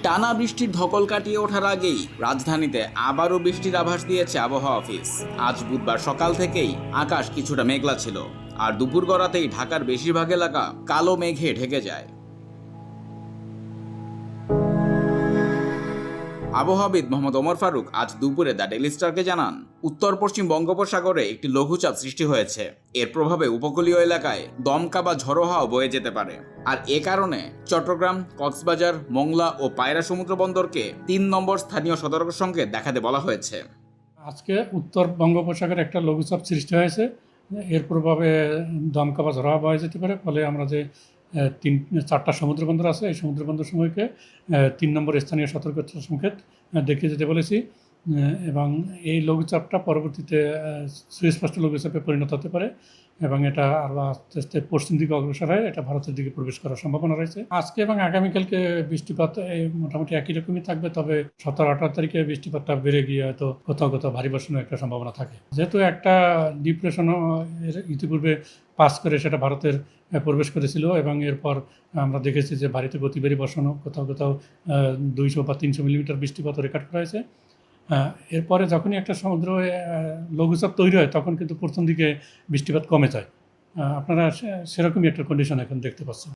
টানা বৃষ্টির ধকল কাটিয়ে ওঠার আগেই রাজধানীতে আবারও বৃষ্টির আভাস দিয়েছে আবহাওয়া অফিস। আজ বুধবার সকাল থেকেই আকাশ কিছুটা মেঘলা ছিল, আর দুপুর গড়াতেই ঢাকার বেশিরভাগ এলাকা কালো মেঘে ঢেকে যায়। আবহাওয়াবিদ মোহাম্মদ ওমর ফারুক আজ দুপুরে দ্য ডেইলি স্টারকে জানান, উত্তর পশ্চিম বঙ্গোপসাগরে একটি লঘুচাপ সৃষ্টি হয়েছে। এর প্রভাবে উপকূলীয় এলাকায় দমকা বা ঝড়ো হাওয়া বয়ে যেতে পারে, আর এ কারণে চট্টগ্রাম, কক্সবাজার, মোংলা ও পায়রা সমুদ্র বন্দরকে ৩ নম্বর স্থানীয় সতর্ক সংকেত দেখাতে বলা হয়েছে। আজকে উত্তর বঙ্গোপসাগরে একটা লঘুচাপ সৃষ্টি হয়েছে। এর প্রভাবে দমকা বা ঝড়ো হাওয়া বয়ে যেতে পারে। ফলে আমরা যে 4টা সমুদ্র বন্দর আছে, এই সমুদ্র বন্দরসমূহকে 3 নম্বর স্থানীয় সতর্কতা সংকেত দেখিয়ে যেতে বলেছি। এবং এই লঘুচাপটা পরবর্তীতে সুস্পষ্ট লঘুচাপে পরিণত হতে পারে এবং এটা আরও আস্তে আস্তে পশ্চিম দিকে অগ্রসর হয়, এটা ভারতের দিকে প্রবেশ করার সম্ভাবনা রয়েছে। আজকে এবং আগামীকালকে বৃষ্টিপাত মোটামুটি একই রকমই থাকবে, তবে 17-18 তারিখে বৃষ্টিপাতটা বেড়ে গিয়ে হয়তো কোথাও কোথাও ভারী বর্ষণের একটা সম্ভাবনা থাকে। যেহেতু একটা ডিপ্রেশনও ইতিপূর্বে পাস করে সেটা ভারতের প্রবেশ করেছিল এবং এরপর আমরা দেখেছি যে ভারতে গতিবেড়ি বর্ষণও কোথাও কোথাও 200 বা 300 মিলিমিটার বৃষ্টিপাত রেকর্ড করা হয়েছে। এরপরে যখনই একটা সমুদ্র লঘুচাপ তৈরি হয় তখন কিন্তু প্রথম দিকে বৃষ্টিপাত কমে যায়। আপনারা সেরকমই একটা কন্ডিশন এখন দেখতে পাচ্ছেন।